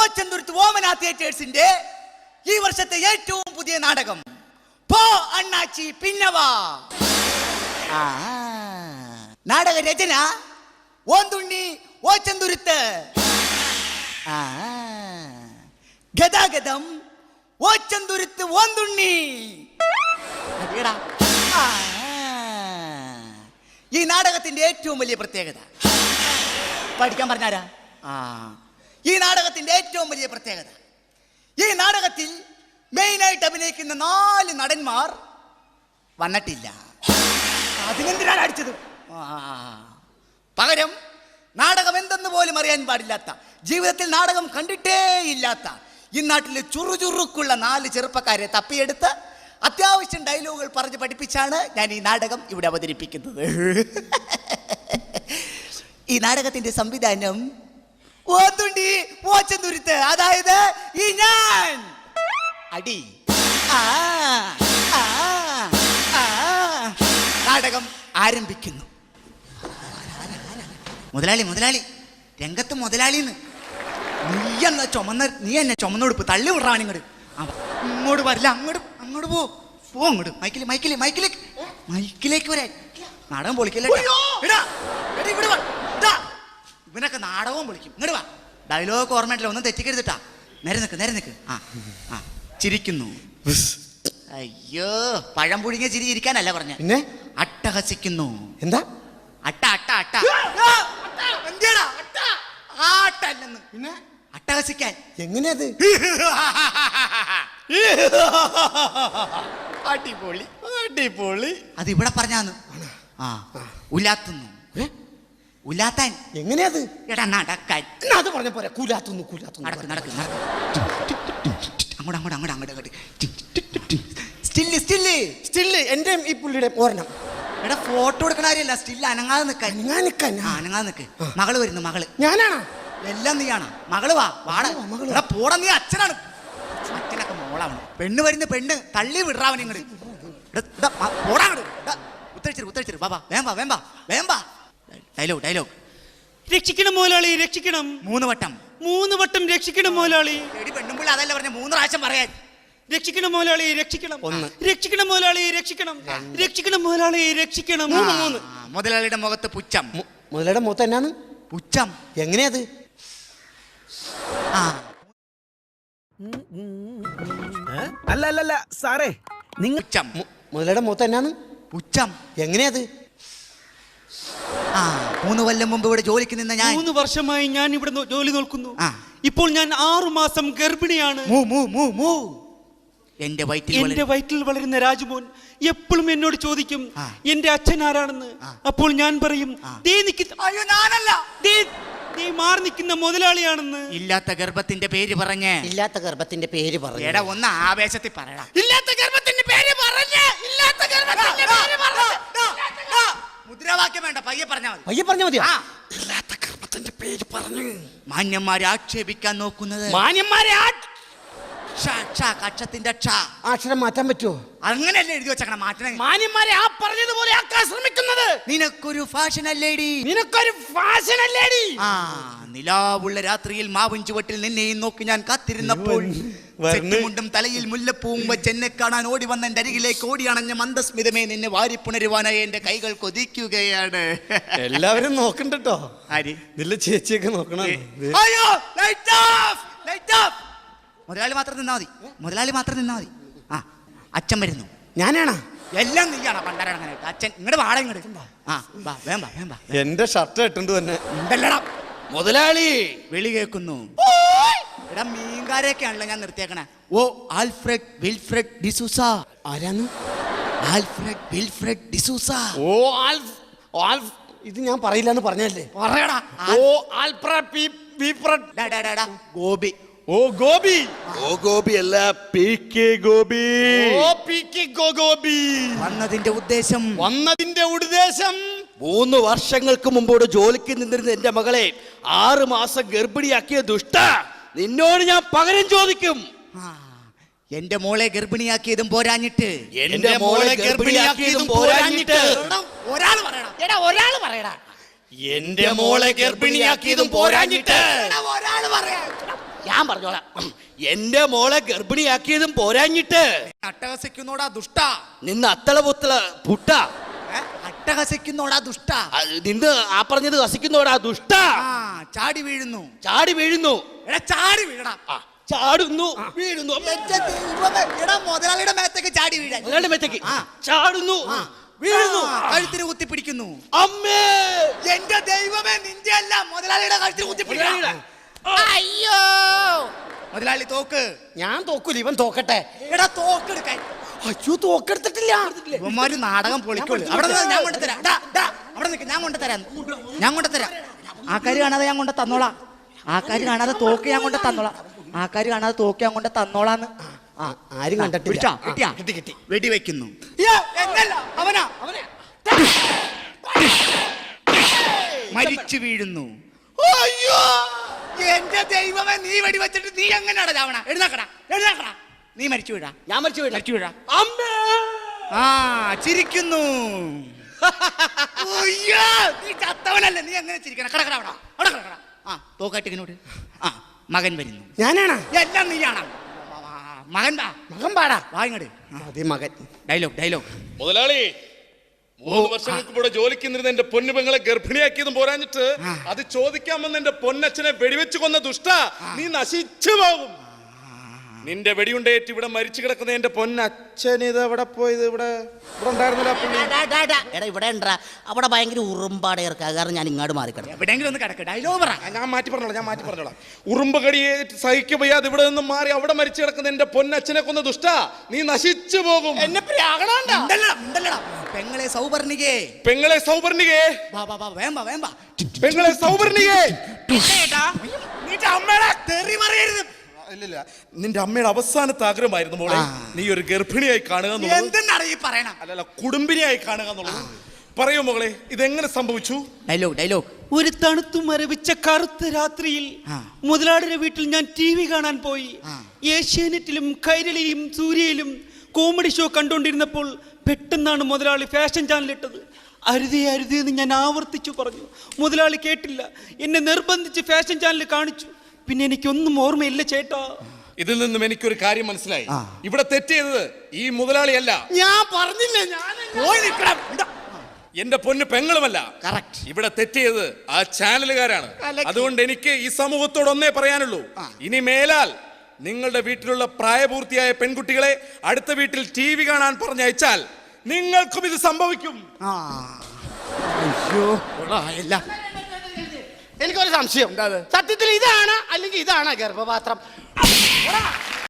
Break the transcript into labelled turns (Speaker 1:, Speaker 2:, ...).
Speaker 1: ഓച്ചന്തുരുത്ത് ഓമന തിയേറ്റേഴ്സിന്റെ ഈ വർഷത്തെ ഏറ്റവും പുതിയ നാടകം പോ അണ്ണാച്ചി പിന്നവാ. നാടക രചന ഓന്തുണ്ണി ഓച്ചന്തുരുത്ത്. ഗതാഗതം ഓച്ചന്തുരുത്ത് ഓന്തുണ്ണി. ഈ നാടകത്തിന്റെ ഏറ്റവും വലിയ പ്രത്യേകത പഠിക്കാൻ പറഞ്ഞാരാ? ഈ നാടകത്തിന്റെ ഏറ്റവും വലിയ പ്രത്യേകത, ഈ നാടകത്തിൽ മെയിനായിട്ട് അഭിനയിക്കുന്ന 4 നടന്മാർ വന്നിട്ടില്ല. അതിനെന്തിനാണ് അടിച്ചത്? പകരം നാടകം എന്തെന്ന് പോലും അറിയാൻ പാടില്ലാത്ത, ജീവിതത്തിൽ നാടകം കണ്ടിട്ടേ ഇല്ലാത്ത ഈ നാട്ടിലെ ചുറുചുറുക്കുള്ള 4 ചെറുപ്പക്കാരെ തപ്പിയെടുത്ത് അത്യാവശ്യം ഡയലോഗുകൾ പറഞ്ഞ് പഠിപ്പിച്ചാണ് ഞാൻ ഈ നാടകം ഇവിടെ അവതരിപ്പിക്കുന്നത്. ഈ നാടകത്തിന്റെ സംവിധാനം ഓന്തുണ്ണി ഓച്ചന്തുരുത്ത്, അതായത് ഈ ഞാൻ. അടി. നാടകം ആരംഭിക്കുന്നു. മുതലാളി മുതലാളി രംഗത്ത് മുതലാളിന്ന്. നീ എന്നെ ചുമന്നൊടുപ്പ് തള്ളി വിടറാണ്. ഇങ്ങോട്ട് വരില്ല, അങ്ങോട്ട് പോ അങ്ങോട്ട്. മൈക്കിലേക്ക് വരാൻ. നാടകം പൊളിക്കല്ലേ? ഇവനൊക്കെ നാടകവും പൊളിക്കും. ഇങ്ങോട്ട് വാ. ഡയലോഗ് ഓർമ്മയിട്ടില്ല, ഒന്നും തെറ്റിക്കരുതിട്ടാ. നേരെ നിക്ക്. ചിരിക്കുന്നു. അയ്യോ, പഴം പുഴുങ്ങിയ ചിരി ഇരിക്കാനല്ല പറഞ്ഞ, പിന്നെ അട്ടഹസിക്കുന്നു. എന്താ? പിന്നെ അട്ടഹസിക്കാൻ എങ്ങനെയത്? അടിപൊളി. അത് ഇവിടെ പറഞ്ഞാന്ന്. ഉലാത്തുന്നു. ഉലാത്താൻ എങ്ങനെയത്? എടാ നടക്കാൻ. അത് പറഞ്ഞ പോരെ. കുലാത്തുന്നു. നടക്ക്. അങ്ങോട്ട്. സ്റ്റില്ല്. എന്റെ ഈ പുള്ളിയുടെ പോരണം. എടാ ഫോട്ടോ എടുക്കണ കാര്യമല്ല, സ്റ്റില്ല്. അനങ്ങാതെ നിൽക്കാൻ. മകള് വരുന്നു. മകള് ഞാനാണോ? എല്ലാം നീയാണ്. മകള് വാടാ പോടാ. നീ അച്ഛനാണ്. അച്ഛനൊക്കെ മോളാണ്. പെണ്ണ് വരുന്ന പെണ്ണ് തള്ളി വിടറാവൻ ഇങ്ങോട്ട്. പോടാ. ഉത്തരിച്ചിട്ട് ബാബാ വേമ്പാ. ഡയലോഗ്.
Speaker 2: രക്ഷിക്കണം മുതലാളി, രക്ഷിക്കണം.
Speaker 1: 3 വട്ടം
Speaker 2: രക്ഷിക്കണം മുതലാളി.
Speaker 1: പെണ്ണുമ്പിള്ള അതല്ല പറഞ്ഞ 3 പ്രാവശ്യം പറയാൻ.
Speaker 2: രക്ഷിക്കണം മുതലാളി, രക്ഷിക്കണം. രക്ഷിക്കണം മുതലാളി, രക്ഷിക്കണം. രക്ഷിക്കണം മുതലാളി, രക്ഷിക്കണം.
Speaker 1: 3. മുതലാളിയുടെ മുഖത്ത് പുച്ഛം.
Speaker 3: മുതലാളിയുടെ മുഖത്ത് എന്നാണ്
Speaker 1: പുച്ഛം?
Speaker 3: എങ്ങനെയത്?
Speaker 4: അല്ല സാറേ, നിങ്ങൾ
Speaker 3: മുതലാളിയുടെ മുഖത്ത് എന്നാണ്
Speaker 1: പുച്ഛം?
Speaker 3: എങ്ങനെയത്?
Speaker 1: 3 കൊല്ലം മുമ്പ് ഇവിടെ ജോലിക്ക് നിന്ന ഞാൻ
Speaker 2: 3 വർഷമായി ഞാൻ ഇവിടെ ജോലി നോക്കുന്നു. ഇപ്പോൾ ഞാൻ 6 മാസം ഗർഭിണിയാണ്.
Speaker 1: എന്റെ
Speaker 2: വയറ്റിൽ വളരുന്ന രാജുമോൻ എപ്പോഴും എന്നോട് ചോദിക്കും എന്റെ അച്ഛൻ ആരാണെന്ന്. അപ്പോൾ ഞാൻ പറയും, മാറി നിൽക്കുന്ന മുതലാളിയാണെന്ന്.
Speaker 1: ഇല്ലാത്ത ഗർഭത്തിന്റെ പേര് പറഞ്ഞ് എടാ ഒന്ന് ആവേശത്തിൽ പറയടാ. ഇല്ലാത്ത ഗർഭത്തിന്റെ പേര് പറഞ്ഞ് മുദ്രാവാക്യം വേണ്ട, പയ്യെ പറഞ്ഞാൽ മതി. ഇല്ലാത്ത ഗർഭത്തിന്റെ പേര് പറഞ്ഞ് മാന്യന്മാരെ ആക്ഷേപിക്കാൻ നോക്കുന്നത്. മാന്യന്മാരെ
Speaker 3: അക്ഷരം മാറ്റാൻ പറ്റുമോ?
Speaker 1: അങ്ങനെയല്ലേ എഴുതി വെച്ചേക്കണം. മാറ്റണം.
Speaker 3: മാന്യന്മാരെ ആ പറഞ്ഞതുപോലെ ആക്കാൻ ശ്രമിക്കുന്നത്.
Speaker 1: നിനക്കൊരു ഫാഷൻ അല്ലേടി. നിലാവുള്ള രാത്രിയിൽ മാവിൻ ചുവട്ടിൽ നിന്നെയും നോക്കി ഞാൻ കാത്തിരുന്നപ്പോൾ മുണ്ടും തലയിൽ മുല്ലപ്പൂവും വെച്ച് എന്നെ കാണാൻ ഓടി വന്ന എന്റെ അരികിലേക്ക് ഓടിയണഞ്ഞ മന്ദസ്മിതമേ, നിന്നെ വാരിപ്പുണരുവാനായി എന്റെ കൈകൾ കൊതിക്കുകയാണ്.
Speaker 3: എല്ലാവരും നോക്കണ്ടോ?
Speaker 1: ആര്?
Speaker 3: നില്ല ചേച്ചിയൊക്കെ നോക്കണം.
Speaker 1: മുതലാളി മാത്രം നിന്നാ മതി. അച്ഛൻ വരുന്നു.
Speaker 3: ഞാനാണോ?
Speaker 1: എല്ലാം നീയാണ് പണ്ടാരങ്ങനെ. അച്ഛൻ ഇങ്ങോട്ട് വാട. വേമ്പ.
Speaker 3: എന്റെ ഷർട്ട് ഇട്ടുണ്ട് തന്നെ.
Speaker 1: മുതലാളി വിളി കേൾക്കുന്നു. എടാ മീൻകാരെയൊക്കെയാണല്ലോ ഞാൻ നിർത്തിയേക്കണേ. Alfred Wilfred D'Souza.
Speaker 3: ആരാന്ന്?
Speaker 1: Alfred Wilfred D'Souza.
Speaker 3: ഇത് ഞാൻ പറയില്ലെന്ന് പറഞ്ഞല്ലേ?
Speaker 1: പറയടാ. ഗോപി.
Speaker 4: ഗോപി അല്ല, PK ഗോപി.
Speaker 1: വന്നതിന്റെ ഉദ്ദേശം
Speaker 4: 3 വർഷങ്ങൾക്ക് മുമ്പോട് ജോലിക്ക് നിന്നിരുന്ന എന്റെ മകളെ 6 മാസം ഗർഭിണിയാക്കിയ ദുഷ്ട, നിന്നോട് ഞാൻ പകരം ചോദിക്കും.
Speaker 1: എന്റെ മോളെ ഗർഭിണിയാക്കിയതും പോരാഞ്ഞിട്ട് ഒരാൾ പറയടാ.
Speaker 4: എന്റെ മോളെ ഗർഭിണിയാക്കിയതും പോരാഞ്ഞിട്ട് ഞാൻ പറഞ്ഞോളാം. എന്റെ മോളെ ഗർഭിണിയാക്കിയതും പോരാഞ്ഞിട്ട്
Speaker 1: അട്ടഹസിക്കുന്നോടാ ദുഷ്ട.
Speaker 4: നിന്ന് അത്തള പുത്തള പുട്ട
Speaker 1: അട്ടഹസിക്കുന്നോടാ ദുഷ്ട.
Speaker 4: നിന്ന് ആ പറഞ്ഞത് ഹസിക്കുന്നോടാ ദുഷ്ട.
Speaker 1: ചാടി വീഴുന്നു.
Speaker 4: ചാടി വീഴുന്നു.
Speaker 1: എടാ ചാടി വീഴടാ.
Speaker 4: ചാടുന്നു വീഴുന്നു.
Speaker 1: എന്റെ ദൈവമേ, എടാ മുതലാളിയുടെ മേത്തേക്ക് ചാടി വീഴാൻ.
Speaker 4: മുതലാളിയുടെ മേത്തേക്ക് ചാടുന്നു വീഴുന്നു.
Speaker 1: കഴുത്തിന് കുത്തിപ്പിടിക്കുന്നു.
Speaker 4: അമ്മേ,
Speaker 1: എന്റെ ദൈവമേ, നിന്റെ അല്ല മുതലാളിയുടെ കഴുത്തിന് കുത്തിപ്പിടിക്കണം. അയ്യോ മുതലാളി തോക്ക്.
Speaker 3: ഞാൻ തോക്കൂല, ഇവൻ തോക്കട്ടെ.
Speaker 1: എടാ തോക്കെടുക്കാൻ.
Speaker 3: അയ്യോ, തോക്കെടുത്തിട്ടില്ല.
Speaker 1: ഇവന്മാര് നാടകം പൊളിക്കുള്ളൂ. അവിടെ നിന്ന് ഞാൻ കൊണ്ടുതരാം. അവിടെ നിൽക്ക്, ഞാൻ കൊണ്ടുതരാം. ഞാൻ കൊണ്ടുതരാം. ആൾക്കാര് കാണാതെ ഞാൻ കൊണ്ട് തന്നോളാം. ആൾക്കാര് കാണാതെ തോക്ക് ഞാൻ കൊണ്ട് തന്നോളാം. ആൾക്കാര് കാണാതെ തോക്ക് ഞാൻ കൊണ്ട് തന്നോളാന്ന്.
Speaker 3: ആരും കണ്ടിട്ടില്ല.
Speaker 1: കിട്ടി കിട്ടി. വെടിവെക്കുന്നു. അവനാ മരിച്ചു വീഴുന്നു.
Speaker 4: അയ്യോ,
Speaker 1: എന്റെ ദൈവമേ, നീ വെടിവെച്ചിട്ട് നീ എങ്ങനെയാടാ ചാവണ? എഴുന്നേക്കടാ, എഴുന്നേക്കടാ. നീ മരിച്ചു വീഴാ.
Speaker 4: ഞാൻ മരിച്ചു വീഴാ.
Speaker 1: മരിച്ചു വീഴാ.
Speaker 4: അമ്മേ,
Speaker 1: ചിരിക്കുന്നു. അയ്യോ, നീ ചത്തവനല്ലേ, നീ എങ്ങനെ ചിരിക്കണം? കടക്കട അവിടെ, അവിടെ കടക്കട. തോക്കായിട്ട് ഇങ്ങോട്ട്. മകൻ വരുന്നു.
Speaker 3: ഞാനാണ്.
Speaker 1: എല്ലാം നീയാണ്. മകൻ
Speaker 3: മകൻ പാടാ.
Speaker 1: വാ ഇങ്ങോട്ട്.
Speaker 3: അതെ മകൻ.
Speaker 1: ഡയലോഗ്.
Speaker 5: മുതലാളി, 3 വർഷങ്ങൾക്ക് കൂടെ ജോലിക്ക് നിന്നിരുന്ന എന്റെ പൊന്നു പെങ്ങളെ ഗർഭിണിയാക്കിയതും പോരാഞ്ഞിട്ട് അത് ചോദിക്കാമെന്ന് എന്റെ പൊന്നച്ഛനെ വെടിവെച്ച് കൊന്ന ദുഷ്ട, നീ നശിച്ചു പോകും. നിന്റെ വെടിയുണ്ടേറ്റ് ഇവിടെ മരിച്ചു കിടക്കുന്ന എന്റെ പൊന്നച്ഛൻ ഇത് എവിടെ പോയത്? ഇവിടെ ഉണ്ടായിരുന്നില്ല.
Speaker 4: എടാ ഇവിടെ ഉണ്ടാ, അവിടെ ഭയങ്കര ഉറുമ്പാടെ ഇറക്കുക. കാരണം ഞാൻ ഇങ്ങോട്ട് മാറിക്കിടക്കാം.
Speaker 1: എവിടെയെങ്കിലും ഒന്ന് കിടക്ക്. ഡയലോഗ് പറ.
Speaker 5: ഞാൻ മാറ്റി പറഞ്ഞോളാം. ഉറുമ്പ് കടിയേറ്റ് സഹിക്ക വയ്യാതെ ഇവിടെ നിന്ന് മാറി അവിടെ മരിച്ചു കിടക്കുന്ന എന്റെ പൊന്നച്ഛനെ കൊന്ന ദുഷ്ട, നീ നശിച്ചു പോകും.
Speaker 1: എന്നെ പെങ്ങളെ സൗവർണികേ. വേമ്പ
Speaker 5: പെങ്ങളെ സൗവർണികേ.
Speaker 1: നിന്റെ അമ്മയുടെ തെറി മറിയരുത്.
Speaker 5: ഇല്ല, നിന്റെ അമ്മയുടെ അവസാനത്തെ ആഗ്രഹമായിരുന്നു മോളെ നീ ഒരു ഗർഭിണിയായി കാണുക എന്നുള്ളത്.
Speaker 1: എന്തെന്നാണ് ഈ പറയണം?
Speaker 5: അല്ലല്ല, കുടുംബിനിയായി കാണുക എന്നുള്ളത്. പറയൂ മകളെ, ഇതെങ്ങനെ സംഭവിച്ചു?
Speaker 1: ഡയലോഗ്.
Speaker 2: ഒരു തണുത്തു മരവിച്ച കറുത്ത രാത്രിയിൽ മുതലാളിയുടെ വീട്ടിൽ ഞാൻ TV കാണാൻ പോയി. ഏഷ്യാനെറ്റിലും കൈരളിയിലും സൂര്യയിലും കോമഡി ഷോ കണ്ടുകൊണ്ടിരുന്നപ്പോൾ പെട്ടെന്നാണ് മുതലാളി ഫാഷൻ ചാനൽ ഇട്ടത്. അരുതേ എന്ന് ഞാൻ ആവർത്തിച്ചു പറഞ്ഞു. മുതലാളി കേട്ടില്ല. എന്നെ നിർബന്ധിച്ച് ഫാഷൻ ചാനൽ കാണിച്ചു. പിന്നെ എനിക്കൊന്നും ഓർമ്മയില്ല ചേട്ടാ.
Speaker 5: ഇതിൽ നിന്നും എനിക്കൊരു കാര്യം മനസ്സിലായി. ഇവിടെ തെറ്റ് ചെയ്തത് ഈ മുതലാളിയല്ല.
Speaker 3: ഞാൻ പറഞ്ഞില്ലേ, ഞാൻ
Speaker 5: എന്റെ പൊന്ന് പെങ്ങളുമല്ല. ഇവിടെ തെറ്റ് ചെയ്തത് ആ ചാനലുകാരാണ്. അതുകൊണ്ട് എനിക്ക് ഈ സമൂഹത്തോട് ഒന്നേ പറയാനുള്ളൂ, ഇനി മേലാൽ നിങ്ങളുടെ വീട്ടിലുള്ള പ്രായപൂർത്തിയായ പെൺകുട്ടികളെ അടുത്ത വീട്ടിൽ TV കാണാൻ പറഞ്ഞയച്ചാൽ നിങ്ങൾക്കും ഇത് സംഭവിക്കും.
Speaker 3: എനിക്കൊരു സംശയം. സത്യത്തിൽ ഇതാണ് അല്ലെങ്കിൽ ഇതാണ് ഗർഭപാത്രം?